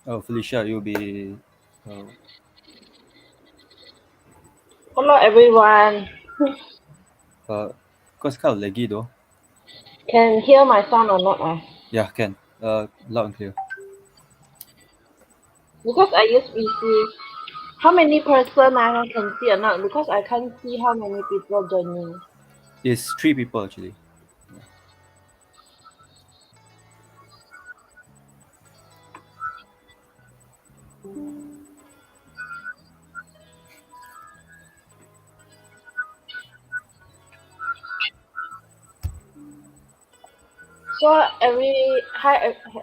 Oh, Felicia, you'll be. Uh, Hello everyone. uh, cause kind of laggy though. Can hear my sound or not? Yeah, can. Loud and clear. Because I use PC. How many person I can see or not? Because I can't see how many people joining. It's three people actually. So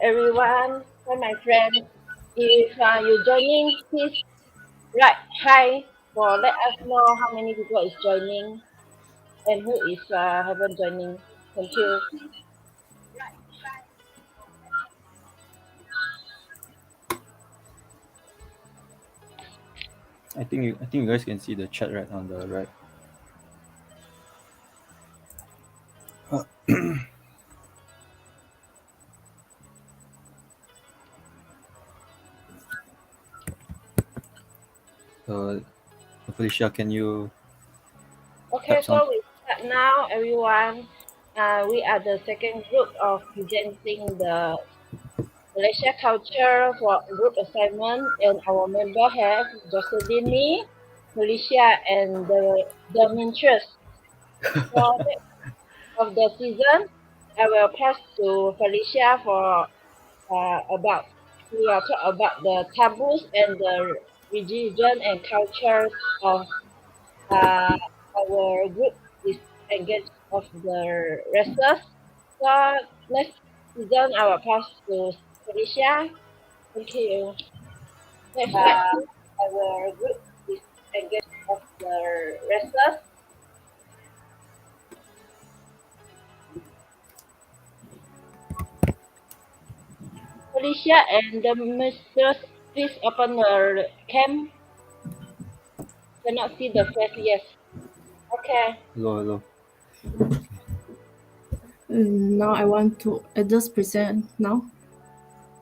everyone, hi my friend. If you joining, please write hi for let us know how many people is joining and who is haven't joining. Thank you. I think you guys can see the chat right on the right. Uh, Felicia, can you Okay, type some? so we start now, everyone. We are the second group of presenting the Malaysia culture for group assignment, and our member have Jocelyn, Malaysia, and the Mintress. For the of the season, I will pass to Felicia for about we will talk about the taboos and the religion and culture of uh, our group is engaged of the wrestlers. So next season I will pass to Felicia. Thank you. Next our group is engaged of the wrestlers. Felicia and the mistress, please open the cam. Cannot see the face. Yes. Okay. Hello, hello. Now I want to just present now.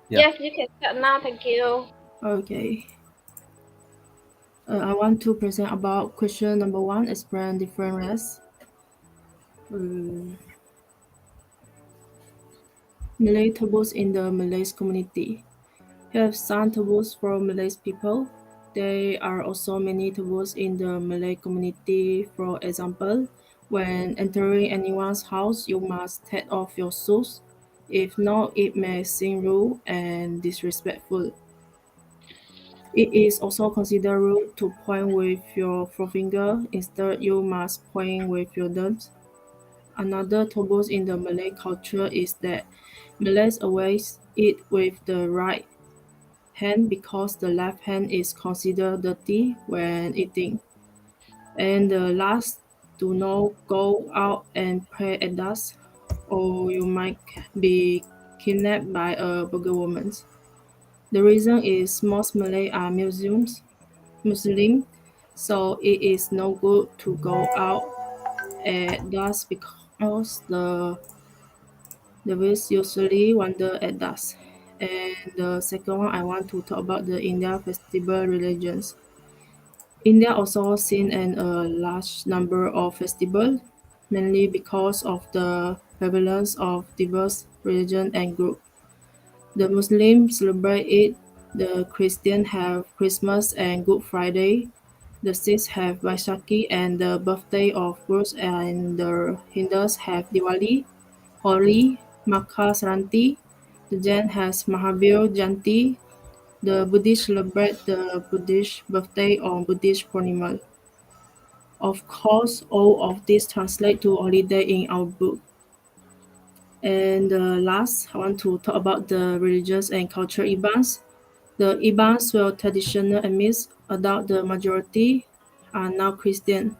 Yeah. Yes, you can start now. Thank you. Okay. I want to present about question number 1, explain different race. Malay taboos in the Malay community. We have some taboos for Malay people. There are also many taboos in the Malay community. For example, when entering anyone's house, you must take off your shoes. If not, it may seem rude and disrespectful. It is also considered rude to point with your forefinger. Instead, you must point with your thumbs. Another taboo in the Malay culture is that Malays always eat with the right hand because the left hand is considered dirty when eating. And the last, do not go out and pray at dusk, or you might be kidnapped by a burger woman. The reason is most Malay are Muslim, so it is no good to go out at dusk because the bees usually wander at dusk. And the second one, I want to talk about the India festival religions. India also seen in a large number of festivals, mainly because of the prevalence of diverse religion and groups. The Muslims celebrate it, the Christians have Christmas and Good Friday, the Sikhs have Vaisakhi and the birthday of Gurus, and the Hindus have Diwali, Holi, Makar Sankranti. The Jain has Mahavir Jayanti. The Buddhists celebrate the Buddhist birthday on Buddhist Purnima. Of course, all of this translate to holiday in our book. And last, I want to talk about the religious and cultural events. The events were traditional and myths, although the majority are now Christian.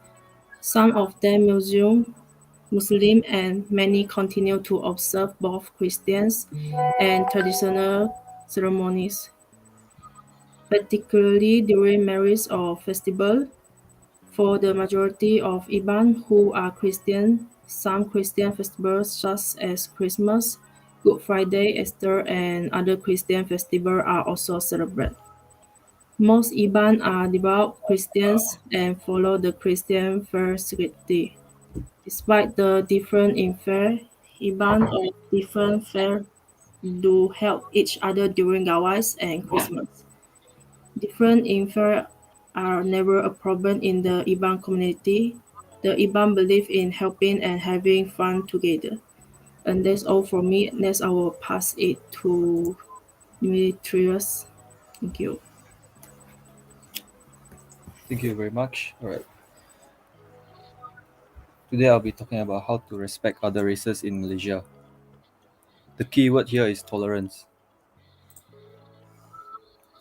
Some of them Muslim, and many continue to observe both Christians and traditional ceremonies, particularly during marriage or festival. For the majority of Iban who are Christian, some Christian festivals such as Christmas, Good Friday, Easter, and other Christian festivals are also celebrated. Most Iban are devout Christians and follow the Christian festivity. Despite the difference in faith, Iban of different faith do help each other during Gawais and Christmas. Different in faith are never a problem in the Iban community. The Iban believe in helping and having fun together. And that's all from me. Next, I will pass it to Demetrius. Thank you. Thank you very much. All right. Today I'll be talking about how to respect other races in Malaysia. The key word here is tolerance.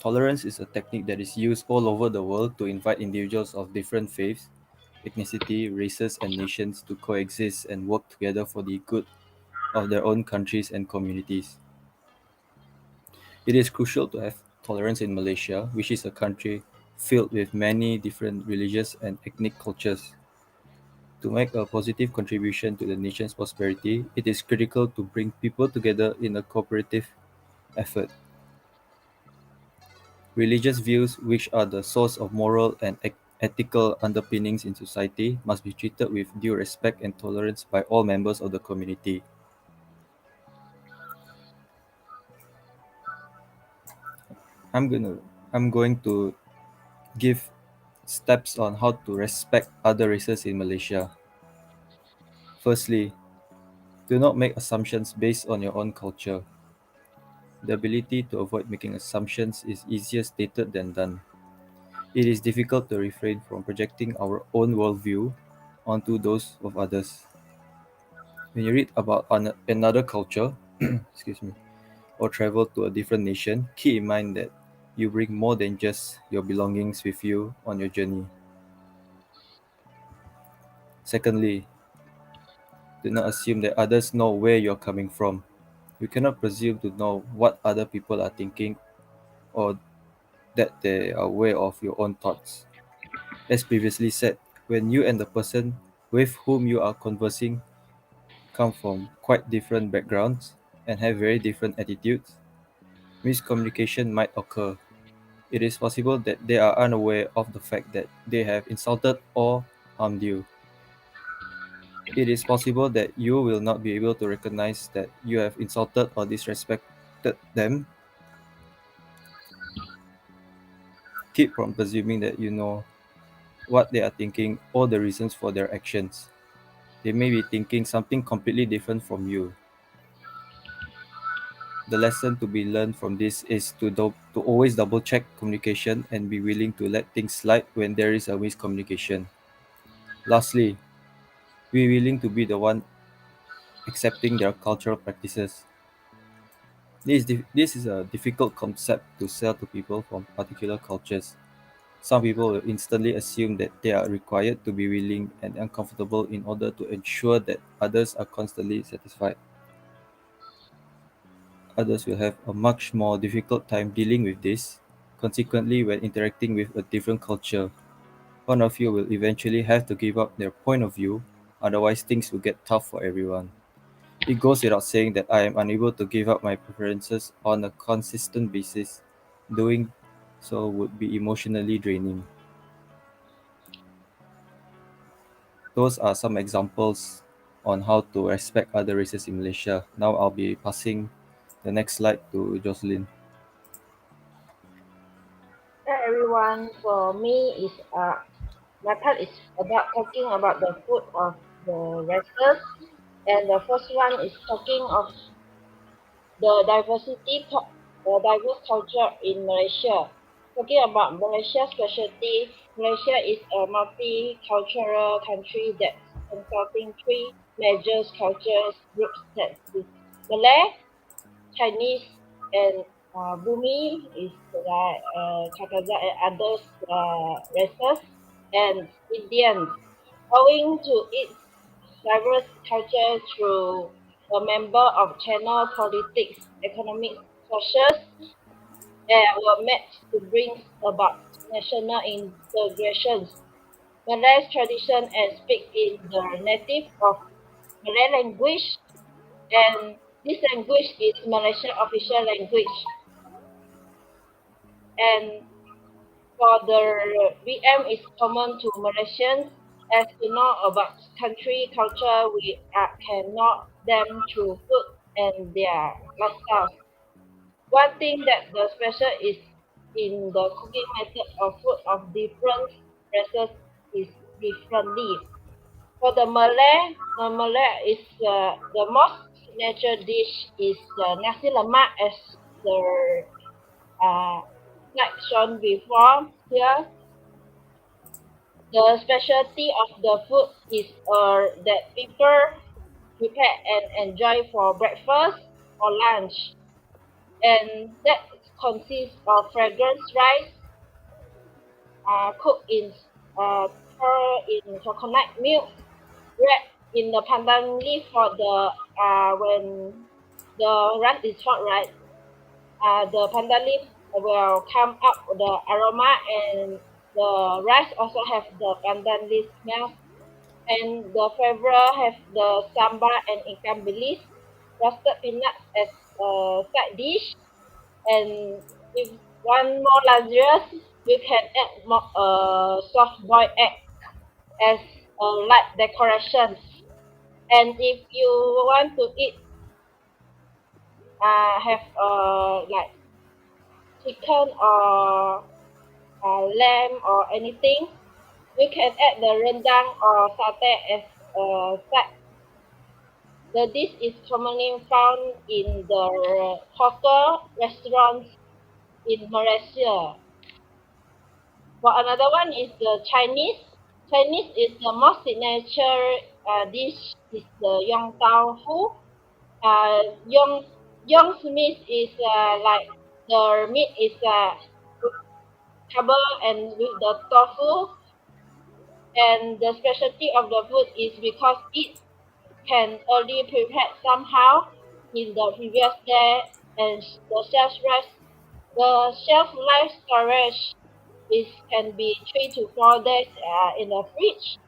Tolerance is a technique that is used all over the world to invite individuals of different faiths, ethnicity, races, and nations to coexist and work together for the good of their own countries and communities. It is crucial to have tolerance in Malaysia, which is a country filled with many different religious and ethnic cultures. To make a positive contribution to the nation's prosperity, it is critical to bring people together in a cooperative effort. Religious views, which are the source of moral and ethical underpinnings in society, must be treated with due respect and tolerance by all members of the community. I'm gonna I'm going to give steps on how to respect other races in Malaysia. Firstly, do not make assumptions based on your own culture. The ability to avoid making assumptions is easier stated than done. It is difficult to refrain from projecting our own worldview onto those of others. When you read about another culture, excuse me, or travel to a different nation, keep in mind that you bring more than just your belongings with you on your journey. Secondly, do not assume that others know where you're coming from. You cannot presume to know what other people are thinking or that they are aware of your own thoughts. As previously said, when you and the person with whom you are conversing come from quite different backgrounds and have very different attitudes, miscommunication might occur. It is possible that they are unaware of the fact that they have insulted or harmed you. It is possible that you will not be able to recognize that you have insulted or disrespected them. Keep from presuming that you know what they are thinking or the reasons for their actions. They may be thinking something completely different from you. The lesson to be learned from this is to always double check communication and be willing to let things slide when there is a miscommunication. Lastly, be willing to be the one accepting their cultural practices. This is a difficult concept to sell to people from particular cultures. Some people will instantly assume that they are required to be willing and uncomfortable in order to ensure that others are constantly satisfied. Others will have a much more difficult time dealing with this. Consequently, when interacting with a different culture, one of you will eventually have to give up their point of view, otherwise, things will get tough for everyone. It goes without saying that I am unable to give up my preferences on a consistent basis. Doing so would be emotionally draining. Those are some examples on how to respect other races in Malaysia. Now I'll be passing the next slide to Jocelyn. Hi everyone, for me is my part is about talking about the food of the races, and the first one is talking of the diverse culture in Malaysia. Talking about Malaysia's specialty, Malaysia is a multicultural country that's consulting three major cultures groups that is Malay, Chinese, and Bumi is like Kakaza and others races, and Indians. Owing to its diverse culture through a member of channel politics, economic, social, and were met to bring about national integration. Malay tradition and speak in the native of Malay language, and this language is Malaysia official language. And for the VM is common to Malaysians. As to know about country culture, we can know them through food and their lifestyle. One thing that the special is in the cooking method of food of different races is differently. For the Malay is the most signature dish is the nasi lemak as the uh, like shown before here. The specialty of the food is that people prepare and enjoy for breakfast or lunch, and that consists of fragrant rice cooked in in coconut milk, wrapped in the pandan leaf for the when the rice is hot, right? The pandan leaf will come up the aroma, and the rice also have the pandan leaf smell. And the favorite have the sambal and ikan bilis, roasted peanuts as a side dish. And if one more luxurious, you can add more soft boiled egg as a light decoration. And if you want to eat, have like chicken or lamb or anything, you can add the rendang or satay as a side. The dish is commonly found in the hotel restaurants in Malaysia. For another one is the Chinese. Chinese is the most signature dish is the yong tau fu. Yong Yong's meat is like the meat is covered and with the tofu, and the specialty of the food is because it can only prepared somehow in the previous day, and the shelf life storage is can be 3 to 4 days in the fridge.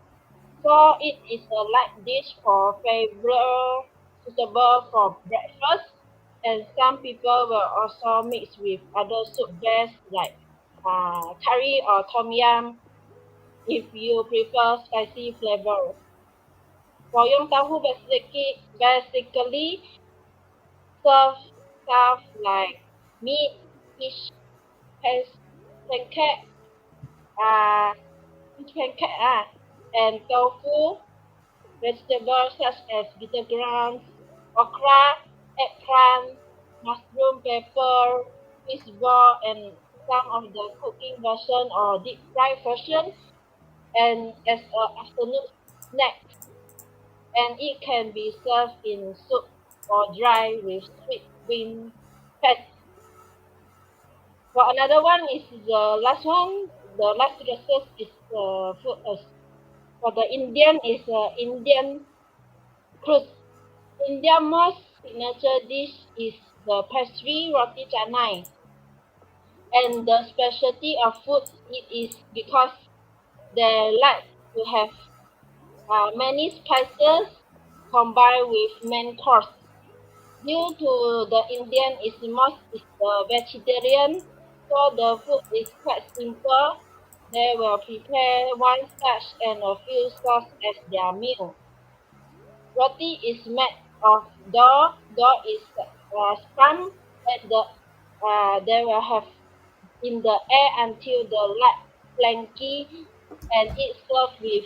So it is a light dish for favorite suitable for breakfast, and some people will also mix with other soup base like curry or tom yum if you prefer spicy flavor. For Yong Tau Hu basically serve stuff like meat, fish, paste, pancake, uh, fish pancake, and tofu, vegetables such as bitter greens, okra, eggplant, mushroom, pepper, fish ball, and some of the cooking version or deep fried version, and as a afternoon snack, and it can be served in soup or dry with sweet bean paste. For another one is the last one. The last resource is food. For the Indian is Indian cruise. India most signature dish is the pastry roti canai, and the specialty of food it is because they like to have many spices combined with main course. Due to the Indian is most is the vegetarian, so the food is quite simple. They will prepare one starch and a few sauce as their meal. Roti is made of dough. Dough is spun at they will have in the air until the light flaky, and it's served with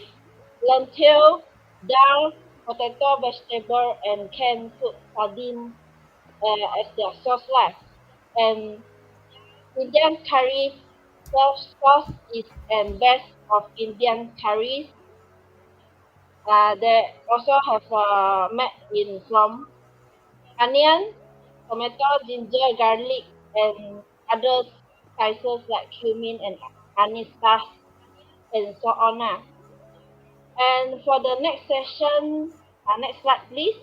lentil, dal, potato, vegetable, and canned food sardine as their sauce life. And Indian curry sauce is and best of Indian curries. They also have made in from onion, tomato, ginger, garlic, and other spices like cumin and anise sauce and so on. And for the next session, next slide please.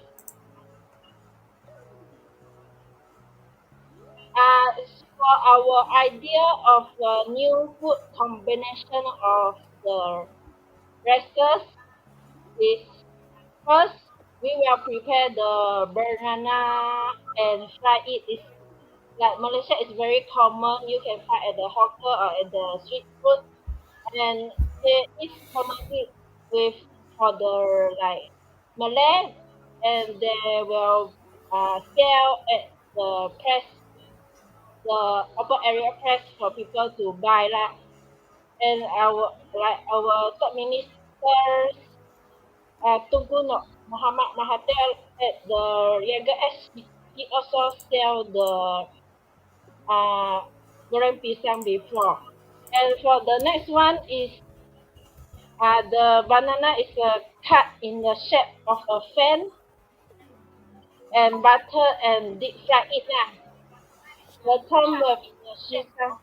It's for our idea of the new food combination of the Breakfast is first we will prepare the banana and fry it. It's like Malaysia is very common. You can find at the hawker or at the street food, and it is commonly with for the like Malay, and they will sell at the press, the open area press for people to buy lah. And our top ministers, Tunku Muhammad Mahathir at the Yaga S, he also sell the goreng pisang before. And for the next one is the banana is cut in the shape of a fan and butter and deep fry it lah. The term with pisang,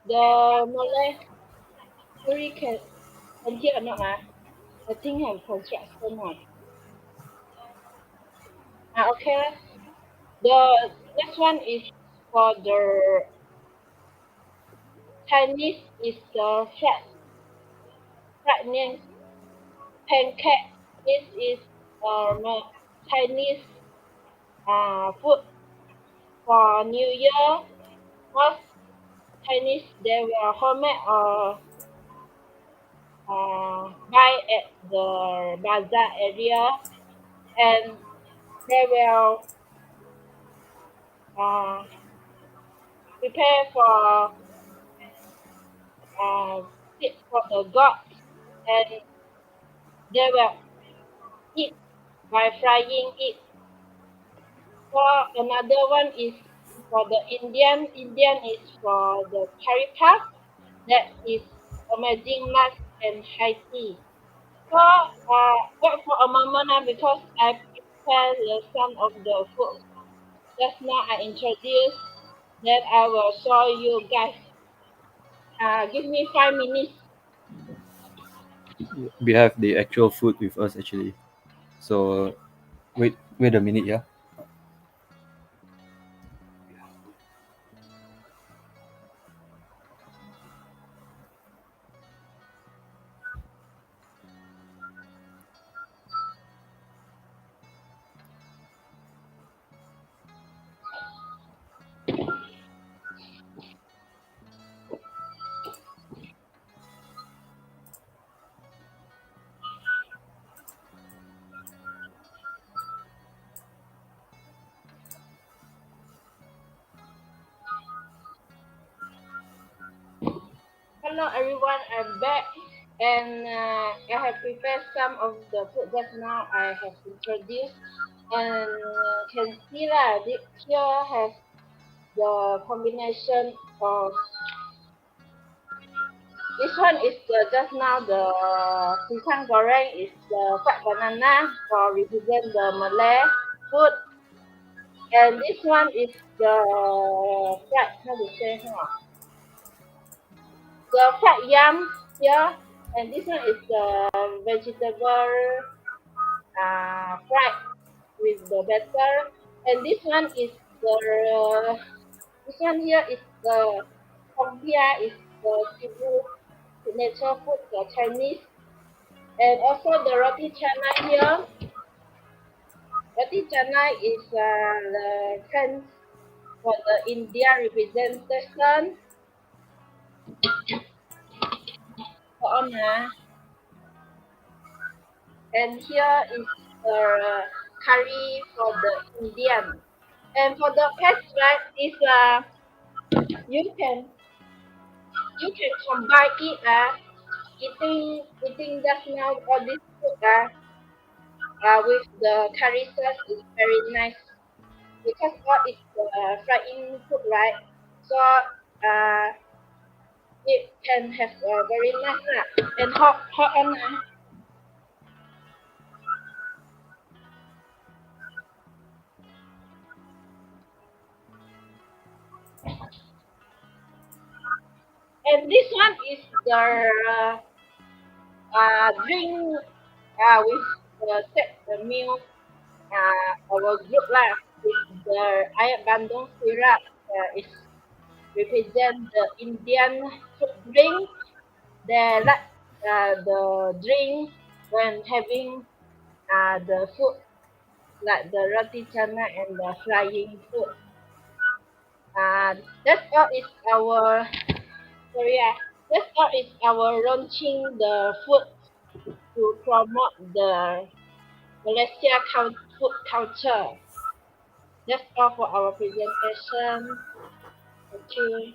the Malay curry can hear or not ah? I think have construction one. Okay lah. The next one is for the Chinese is the fried pancake. This is Chinese food for New Year. Most Chinese they will homemade or buy at the bazaar area, and they will uh, prepare for feed for the gods, and they will eat by frying it. For another one is for the Indian. Indian is for the curry puff. That is amazing nice and high tea. So wait for a moment because I prepare some of the food. Just now I introduce that I will show you guys. Give me 5 minutes. We have the actual food with us actually. So wait a minute, yeah. Hello everyone, I'm back, and I have prepared some of the food just now I have introduced, and can see that here has the combination of this one is just now the pisang goreng is the fried banana for represent the Malay food, and this one is the fried how to say the fried yam here, and this one is the vegetable fried with the batter, and this one is the this one here is the Kombia is the Cebu signature food for Chinese, and also the roti canai here. Roti canai is the friends for the India representation. On, and here is the curry for the Indian. And for the pets, right, is you can you can combine it eating just now all this food with the curry sauce is very nice because all is frying food, right? So it can have a very nice and hot on and this one is the drink with the set the meal our group lah with the air bandung syrup is represent the Indian food drink. They like the drink when having the food like the roti canai and the flying food. That's all is our sorry. That's all is our launching the food to promote the Malaysia food culture. That's all for our presentation. Thank you.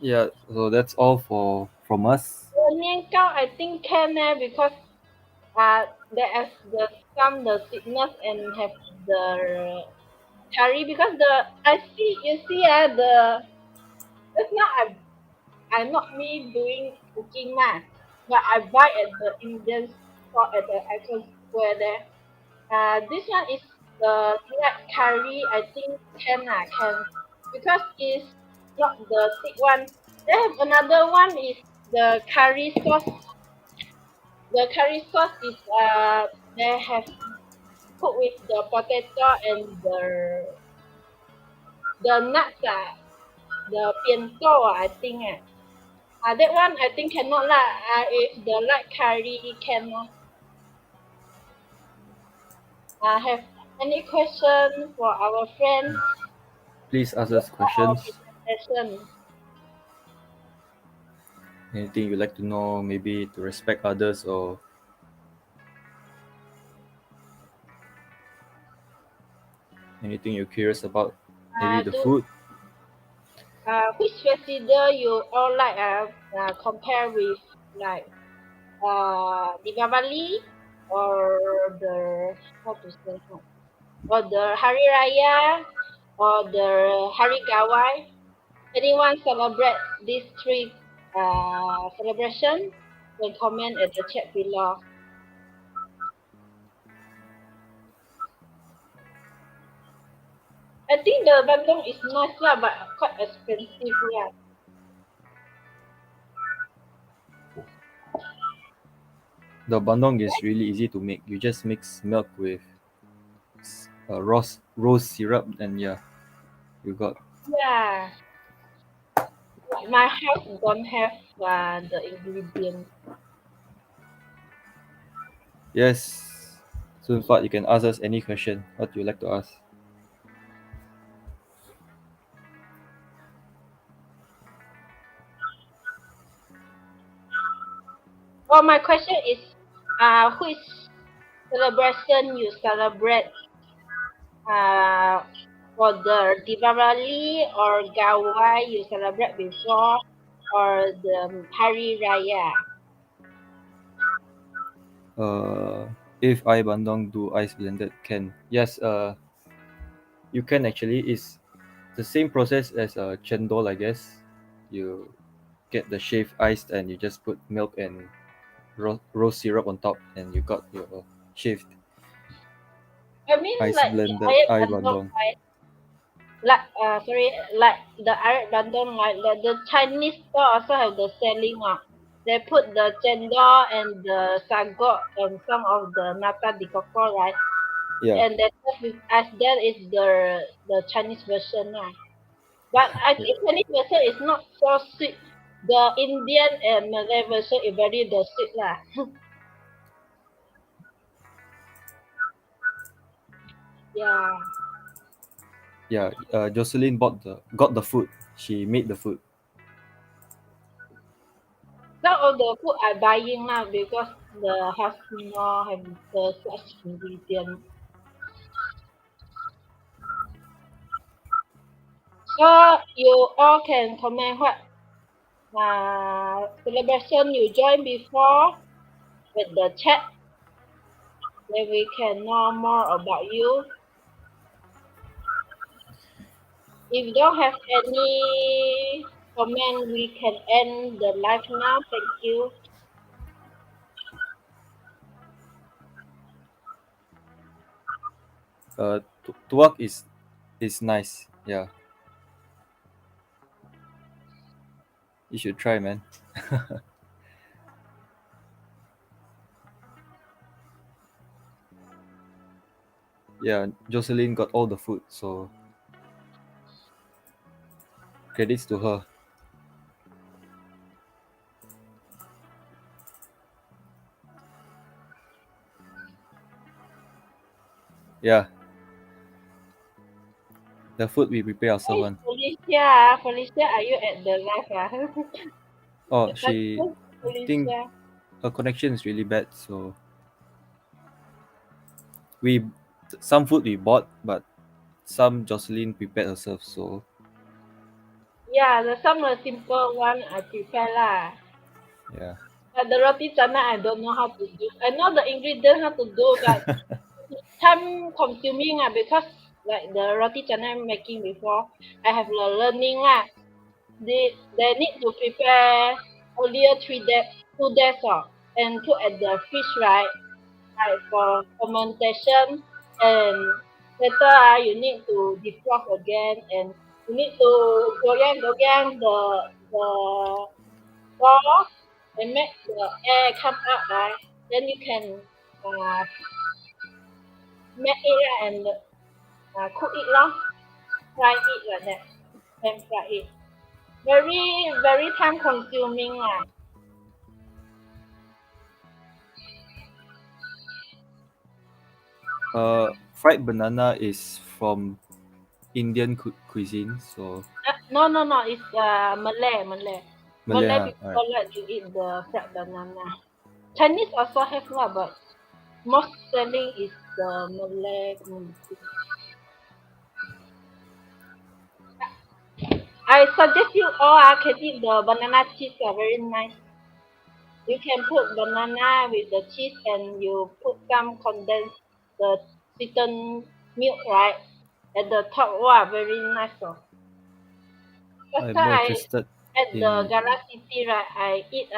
Yeah, so that's all for from us. Nian Gao, I think can because there is the sweetness and have the curry because the I see you see the it's not I'm not me doing cooking but I buy at the Indian store at the Icon Square there. This one is the red curry. I think can because it's not the thick one. They have another one is the curry sauce. The curry sauce is they have cooked with the potato and the nuts the piento I think that one I think cannot lah. If the light curry can lah. Have any question for our friends Please ask about us our questions. presentation? Anything you'd like to know, maybe to respect others, or anything you're curious about. Maybe the Do food. which festival you all like compare with like Diwali or the how to say or the Hari Raya or the Hari Gawai? Anyone celebrate these three celebration? Then comment at the chat below. I think the bandung is nice lah, but quite expensive lah. The bandung is really easy to make. You just mix milk with rose syrup, and yeah, you got. Yeah, my house don't have the ingredients. Yes. So, in fact, you can ask us any question. What you like to ask? Oh, my question is, which celebration you celebrate uh, for the Diwali or Gawai you celebrate before or the Hari Raya? Uh, if I bandung do ice blended can yes you can actually is the same process as a chendol, I guess. You get the shaved ice and you just put milk and rose syrup on top, and you got your shaved I mean ice like the blended air I bandung, bandung. right? Like sorry, like the air bandung, like the Chinese store also have the selling They put the cendol and the sago and some of the nata de coco, right? Yeah, And that with as that is the Chinese version But I yeah, think Chinese version is not so sweet. The Indian and Malay version is very the sweet lah. Yeah. yeah. Jocelyn got the food. She made the food. Some of the food I buying now because the house no have the such ingredient. So you all can comment what celebration you join before with the chat, then we can know more about you. If you don't have any comment, we can end the live now. Thank you. Tuak is nice. Yeah, you should try, man. Yeah, Jocelyn got all the food, so Credits to her. Yeah, the food we prepare Where ourselves is one. Felicia? Felicia, are you at the live? Oh, Are she. you I think Felicia? her connection is really bad, so we some food we bought, but some Jocelyn prepared herself. So Yeah, the some simple one I prepare lah. yeah, But the roti canai I don't know how to do. I know the ingredient how to do, but time consuming because like the roti canai making before, I have the learning lah. They need to prepare earlier 3 days, 2 days and put at the fridge right for fermentation and later you need to defrost again and you need to goyang the flour and make the air come out right. Then you can make it and cook it long, fry it like that, and fry it. Very time consuming lah. fried banana is from Indian cuisine, so No, it's Malay. Malay. Malay Huh? Alright. people like to eat the fried banana. Chinese also have lah, but most selling is the Malay community. I suggest you all can eat the banana cheese very nice. You can put banana with the cheese and you put some condensed the sweetened milk right at the top. Wow, very nice. Last I'm time more I interested at the in Gala City right, I eat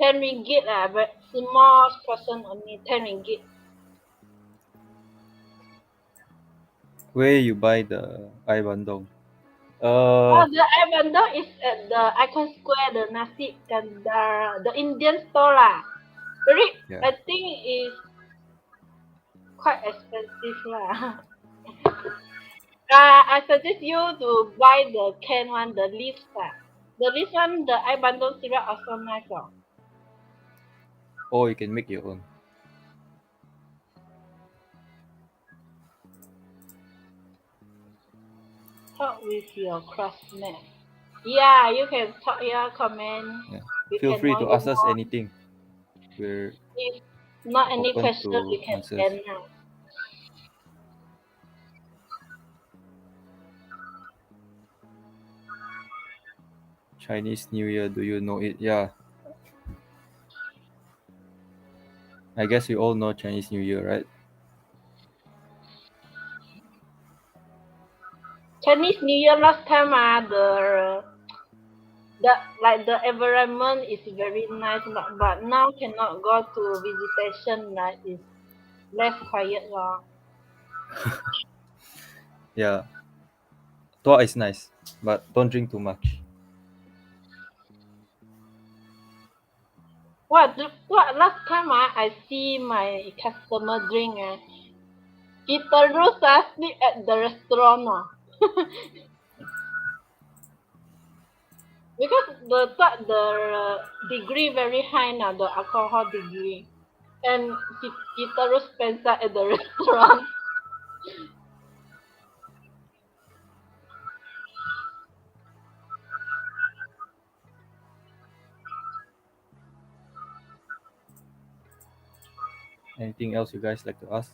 10 ringgit but small portion only 10 ringgit. where you buy the ai bandung. Oh, Uh, the Avendor is at the Icon Square, the Nasi Kandar, the Indian store lah. Very, yeah, I think is quite expensive lah. I suggest you to buy the can one, the leaves lah. The leaves one, the I bundle syrup also nice. or you can make your own. Talk with your classmate. Yeah, you can talk your comment. Yeah, We feel can free know to you ask us more. anything. We're If not any open question, to we can answers. end now. Chinese New Year, do you know it? Yeah, I guess we all know Chinese New Year, right? Chinese New Year last time the like the environment is very nice but now cannot go to visitation like is less quiet lah. Yeah, Tua is nice, but don't drink too much. What last time I see my customer drink he terus sleep at the restaurant because the degree very high now the alcohol degree and he terus pensa at the restaurant. Anything else you guys like to ask?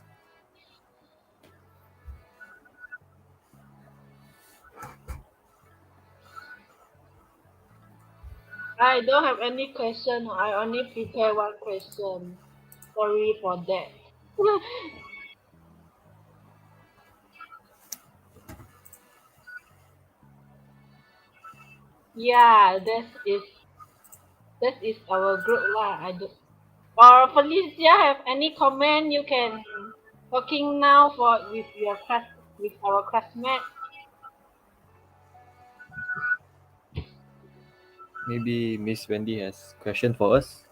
I don't have any question. I only prepare one question. Sorry for that. Yeah, that is our group lah. I do. Or Felicia have any comment? You can talking now for with your class with our classmate. Maybe Miss Wendy has question for us.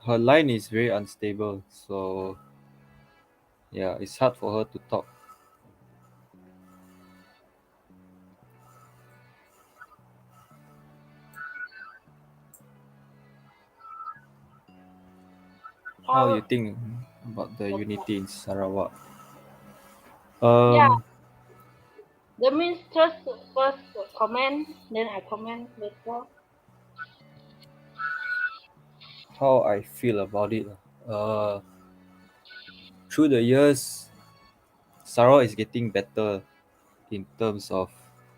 her line is very unstable, so yeah, it's hard for her to talk. How you How think about the about unity in Sarawak? yeah, Um, that means first comment, then I comment later. how I feel about it. Uh, through the years, Sarawak is getting better in terms of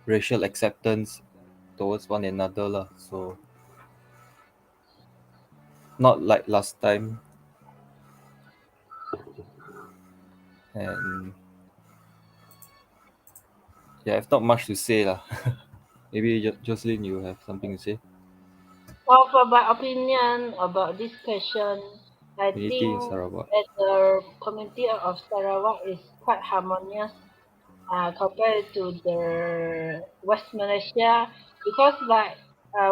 racial acceptance towards one another lah. So not like last time, and yeah, I've not much to say lah. Maybe Jocelyn, you have something to say. Well, for my opinion about this question, I Unity in think Sarawak. that the community of Sarawak is quite harmonious compared to the West Malaysia because like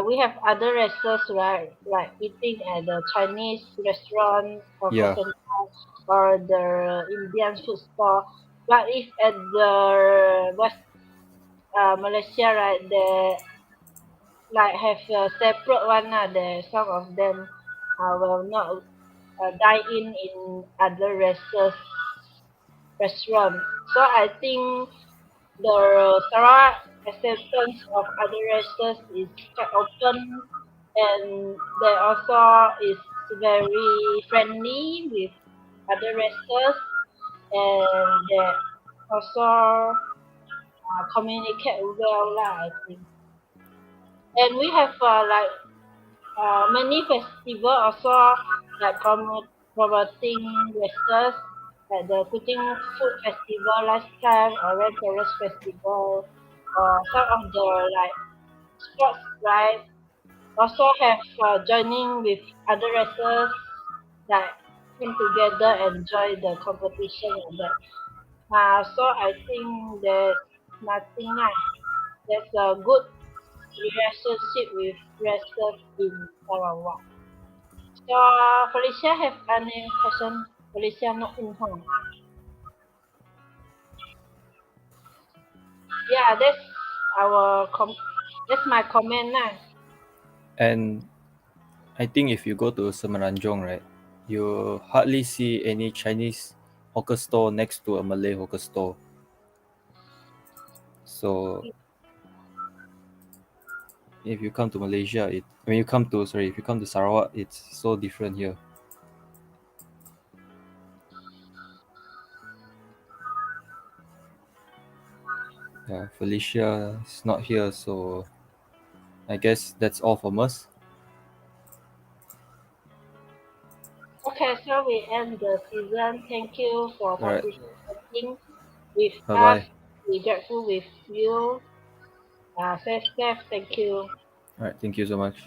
we have other restaurants right like eating at the Chinese restaurant or Yeah, center or the Indian food store but if at the West Malaysia right they like have a separate one the some of them will not dine in other restaurant so I think the Sarah acceptance of other races is quite open and they also is very friendly with other races and they also communicate well lah, I think. And we have like many festival also like promoting races like the cooking food festival last time or red forest festival or some of the like sports right also have joining with other races that come together and join the competition like that. So I think there's nothing like there's a good relationship with races in Sarawak. So Felicia have any question? Felicia not in home. Yeah, that's my comment now. and I think if you go to Semenanjung, right, you hardly see any Chinese hawker store next to a Malay hawker store. So if you come to Malaysia, when you come to sorry, if you come to Sarawak, it's so different here. Yeah, Felicia is not here, so I guess that's all from us. Okay, so we end the season. Thank you for All right, participating with bye us. bye. We grateful with you. Stay safe. Thank you. All right, thank you so much.